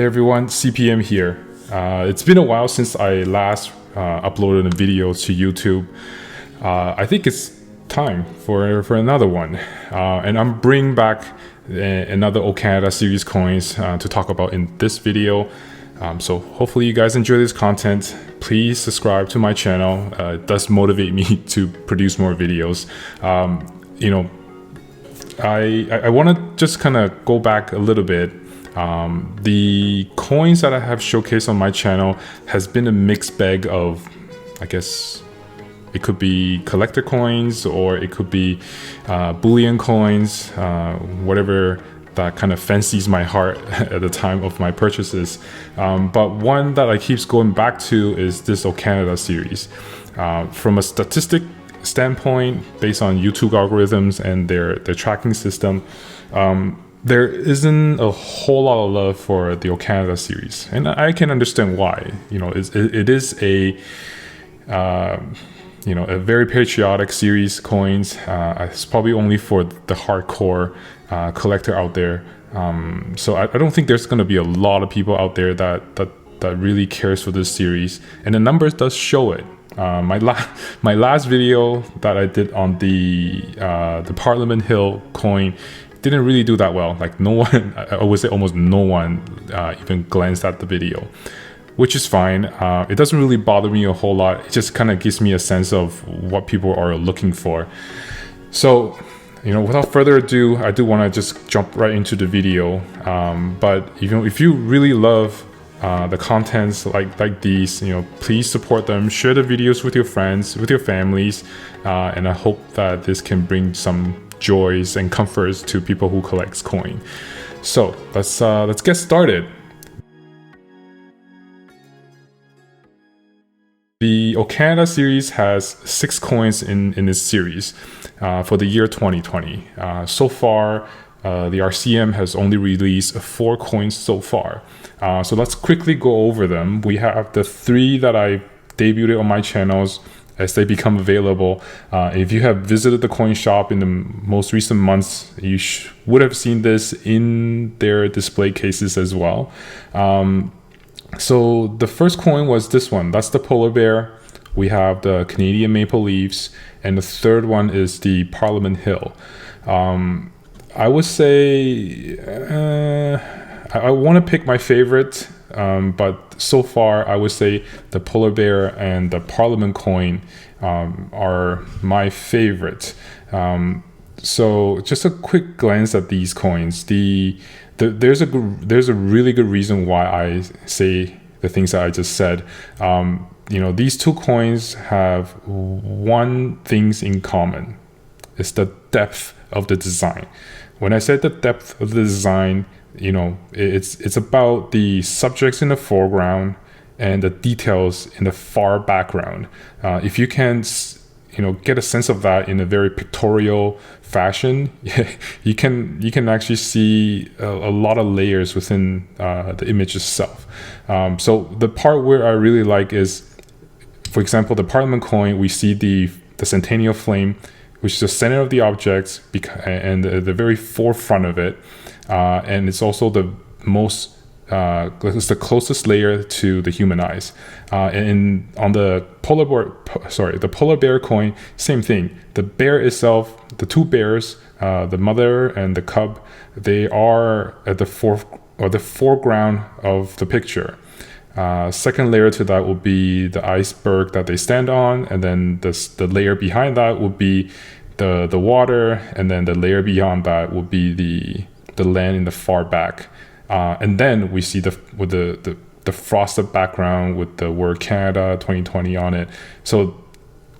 Hey everyone, CPM here. It's been a while since I last uploaded a video to YouTube. I think it's time for another one. And I'm bringing back another O Canada series coins to talk about in this video. So hopefully you guys enjoy this content. Please subscribe to my channel. It does motivate me to produce more videos. I want to just kind of go back a little bit. The coins that I have showcased on my channel has been a mixed bag of, I guess, it could be collector coins or it could be bullion coins, whatever that kind of fancies my heart at the time of my purchases. But one that I keeps going back to is this O Canada series. From a statistic standpoint, based on YouTube algorithms and their tracking system, there isn't a whole lot of love for the O Canada series, and I can understand why. It is a a very patriotic series coins. It's probably only for the hardcore collector out there. So I don't think there's going to be a lot of people out there that really cares for this series, and the numbers does show it. My last video that I did on the Parliament Hill coin didn't really do that well. Like no one, I would say almost no one even glanced at the video, which is fine. It doesn't really bother me a whole lot. It just kind of gives me a sense of what people are looking for. So, without further ado, I do want to just jump right into the video. But if you really love the contents like these, please support them. Share the videos with your friends, with your families, and I hope that this can bring some joys and comforts to people who collect coin. So let's get started. The O Canada series has 6 coins in this series for the year 2020. So far, the RCM has only released 4 coins so far. So let's quickly go over them. We have the 3 that I debuted on my channels as they become available. If you have visited the coin shop in the most recent months, you would have seen this in their display cases as well. So the first coin was this one. That's the polar bear. We have the Canadian maple leaves, and the third one is the Parliament Hill. I would say I want to pick my favorite, but so far I would say the polar bear and the Parliament coin are my favorite. So just a quick glance at these coins. There's a really good reason why I say the things that I just said. These 2 coins have one things in common. It's the depth of the design. When I said the depth of the design, it's about the subjects in the foreground and the details in the far background. If you can get a sense of that in a very pictorial fashion, you can actually see a lot of layers within the image itself. So the part where I really like is, for example, the Parliament coin. We see the centennial flame, which is the center of the object and the very forefront of it, and it's also the most it's the closest layer to the human eyes. And on the polar bear coin, same thing. The bear itself, the 2 bears, the mother and the cub, they are at the foreground of the picture. Second layer to that will be the iceberg that they stand on, and then the layer behind that will be the water, and then the layer beyond that will be the land in the far back. And then we see the frosted background with the word Canada 2020 on it. So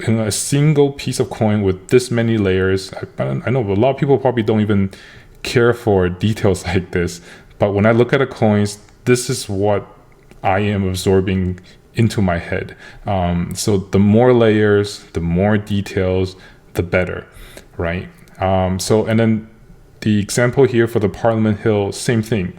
in a single piece of coin with this many layers, I know a lot of people probably don't even care for details like this, but when I look at the coins, this is what I am absorbing into my head. So the more layers, the more details, the better, right? And then the example here for the Parliament Hill, same thing.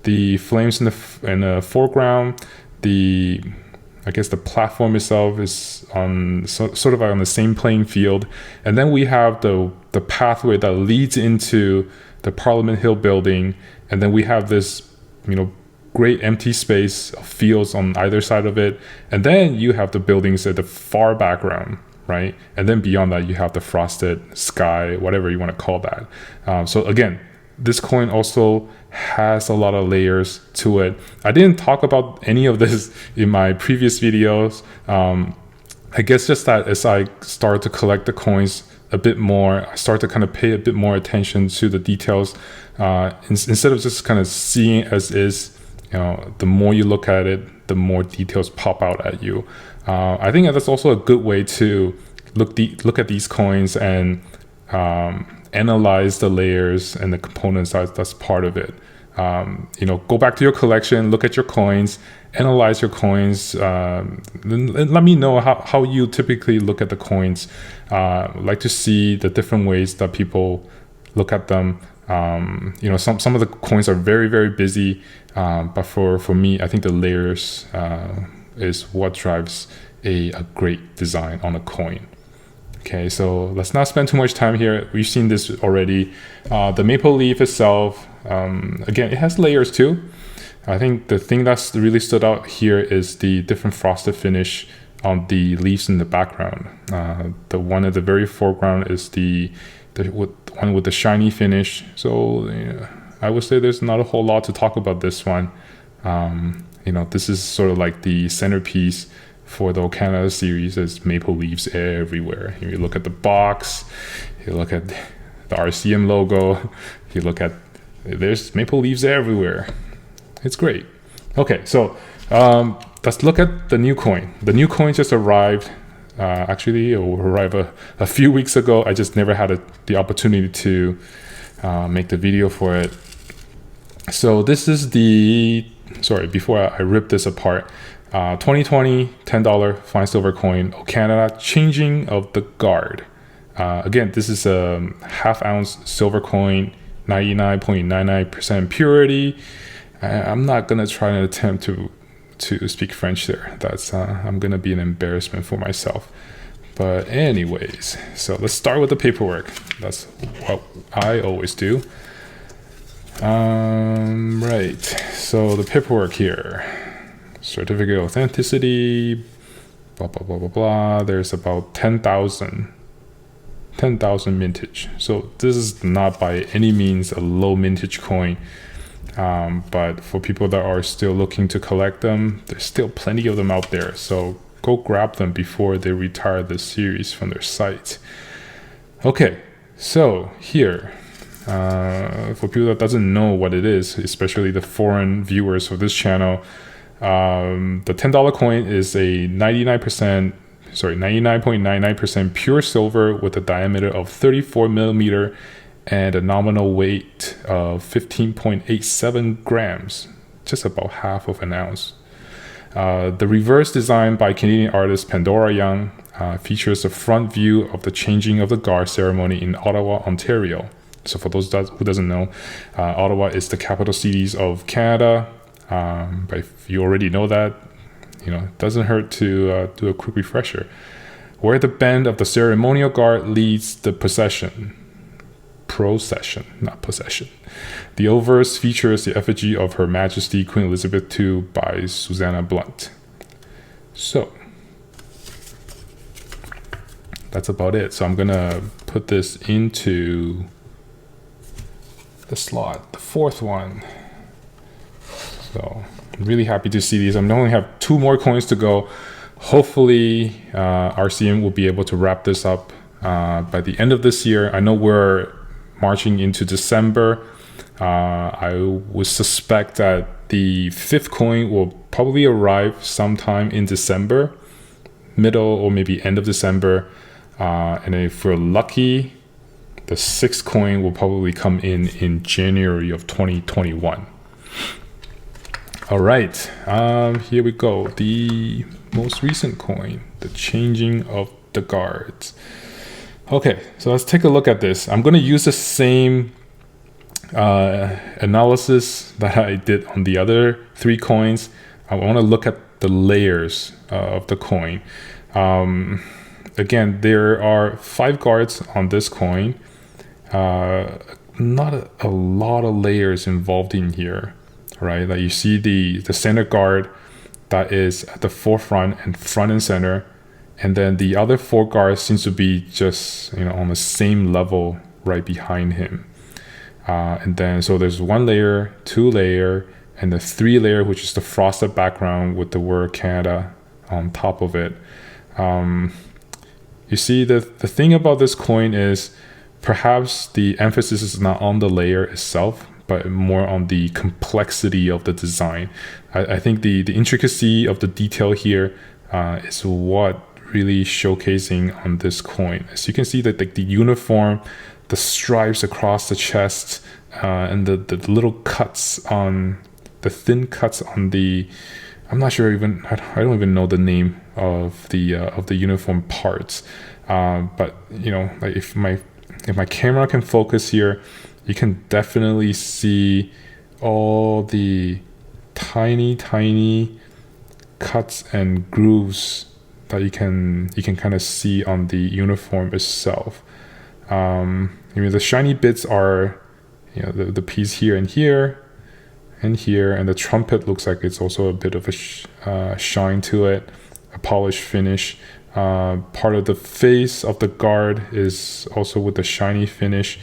The flames in the foreground, I guess the platform itself is on sort of on the same playing field, and then we have the pathway that leads into the Parliament Hill building, and then we have this great empty space of fields on either side of it, and then you have the buildings at the far background, right? And then beyond that, you have the frosted sky, whatever you want to call that. So again, this coin also has a lot of layers to it. I didn't talk about any of this in my previous videos. I guess just that as I start to collect the coins a bit more, I start to kind of pay a bit more attention to the details, instead of just kind of seeing it as is. The more you look at it, the more details pop out at you. I think that's also a good way to look at these coins and analyze the layers and the components that's part of it. Go back to your collection, look at your coins, analyze your coins, and let me know how you typically look at the coins. Like to see the different ways that people look at them. Some of the coins are very, very busy, but for me, I think the layers is what drives a great design on a coin. Okay, so let's not spend too much time here. We've seen this already. The maple leaf itself, again, it has layers too. I think the thing that's really stood out here is the different frosted finish on the leaves in the background. The one at the very foreground is the one with the shiny finish. So I would say there's not a whole lot to talk about this one. This is sort of like the centerpiece for the Canada series. Is maple leaves everywhere. You look at the box, you look at the RCM logo, you look at, there's maple leaves everywhere. It's great. Okay, so let's look at the new coin. The new coin just arrived. Actually, it will arrive a few weeks ago. I just never had the opportunity to make the video for it. So this is before I rip this apart, 2020 $10 fine silver coin, Canada, changing of the guard. Again, this is a half-ounce silver coin, 99.99% purity. I'm not gonna try and attempt to speak French there. That's I'm gonna be an embarrassment for myself. But anyways, so let's start with the paperwork. That's what I always do. Right, so the paperwork here, certificate of authenticity, blah blah blah blah blah. There's about 10,000 mintage. So this is not by any means a low mintage coin. But for people that are still looking to collect them, there's still plenty of them out there. So go grab them before they retire this series from their site. Okay, so here, for people that doesn't know what it is, especially the foreign viewers of this channel, the $10 coin is a 99.99% pure silver with a diameter of 34 millimeter and a nominal weight of 15.87 grams, just about half of an ounce. The reverse, designed by Canadian artist Pandora Young, features a front view of the changing of the guard ceremony in Ottawa, Ontario. So for those who doesn't know, Ottawa is the capital city of Canada. But if you already know that, it doesn't hurt to do a quick refresher. Where the band of the ceremonial guard leads the procession, not possession. The obverse features the effigy of Her Majesty Queen Elizabeth II by Susanna Blunt. So that's about it. So I'm gonna put this into the slot, the fourth one. So I'm really happy to see these. I'm only have 2 more coins to go. Hopefully RCM will be able to wrap this up by the end of this year. I know we're marching into December. I would suspect that the 5th coin will probably arrive sometime in December, middle or maybe end of December. And if we're lucky, the 6th coin will probably come in January of 2021. All right, here we go. The most recent coin, the changing of the guards. Okay, so let's take a look at this. I'm going to use the same analysis that I did on the other 3 coins. I want to look at the layers of the coin. Again, there are 5 guards on this coin. Not a lot of layers involved in here. right? Like you see the center guard that is at the forefront and front and center, and then the other 4 guards seems to be just, you know, on the same level right behind him. And then so there's 1 layer, 2 layer, and the 3 layer, which is the frosted background with the word Canada on top of it. You see, the thing about this coin is perhaps the emphasis is not on the layer itself, but more on the complexity of the design. I think the intricacy of the detail here is what really showcasing on this coin. As you can see that the uniform, the stripes across the chest, and the little cuts on the thin cuts on the, I'm not sure even, I don't even know the name of the uniform parts. But you know, like if my camera can focus here, you can definitely see all the tiny cuts and grooves that you can kind of see on the uniform itself. I mean, the shiny bits are, you know, the piece here and here and here, and the trumpet looks like it's also a bit of a shine to it, a polished finish. Part of the face of the guard is also with the shiny finish.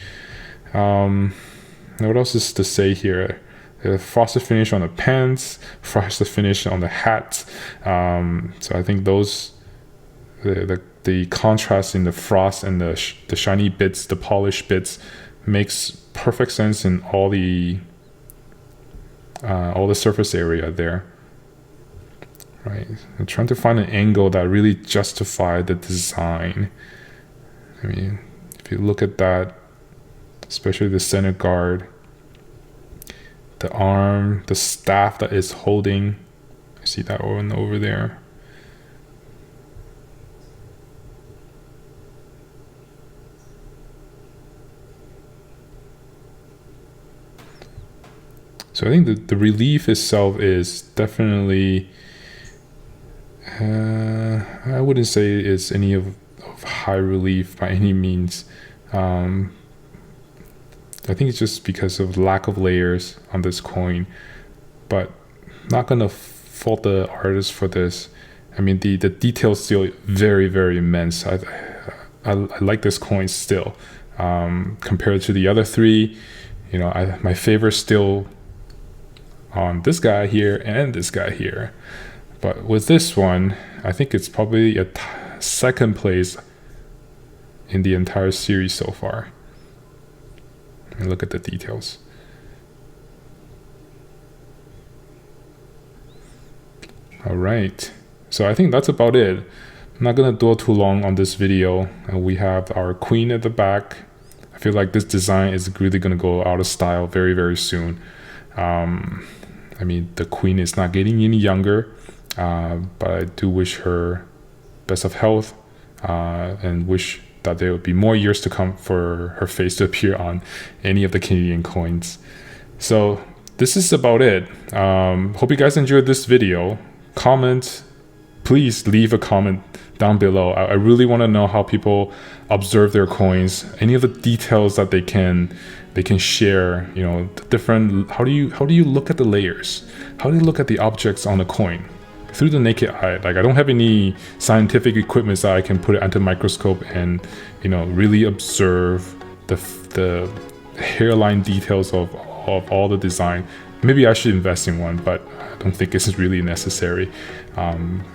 What else is to say here? Frosted finish on the pants, frosted finish on the hat. So I think those, the contrast in the frost and the shiny bits, the polished bits, makes perfect sense in all the surface area there. Right, I'm trying to find an angle that really justifies the design. I mean, if you look at that, especially the center guard, the arm, the staff that is holding, I see that one over there. So I think the relief itself is definitely, I wouldn't say it's any of high relief by any means. I think it's just because of lack of layers on this coin, but not gonna fault the artist for this. I mean, the detail's still very immense. I like this coin still, compared to the other 3. You know, my favorite still on this guy here and this guy here. But with this one, I think it's probably a second place in the entire series so far. And look at the details. All right, so I think that's about it. I'm not gonna dwell too long on this video. We have our queen at the back. I feel like this design is really gonna go out of style very soon. I mean, the queen is not getting any younger, but I do wish her best of health, and wish that there would be more years to come for her face to appear on any of the Canadian coins. So this is about it. Hope you guys enjoyed this video. Please leave a comment down below. I really want to know how people observe their coins, any of the details that they can share. You know, the different, how do you look at the layers? How do you look at the objects on a coin through the naked eye? Like, I don't have any scientific equipment that I can put it under a microscope and, you know, really observe the hairline details of all the design. Maybe I should invest in one, but I don't think this is really necessary.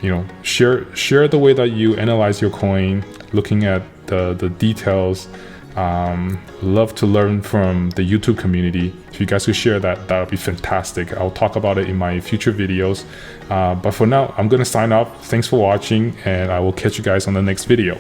You know, share the way that you analyze your coin, looking at the details. Love to learn from the YouTube community. If you guys could share that would be fantastic. I'll talk about it in my future videos. But for now, I'm gonna sign off. Thanks for watching, and I will catch you guys on the next video.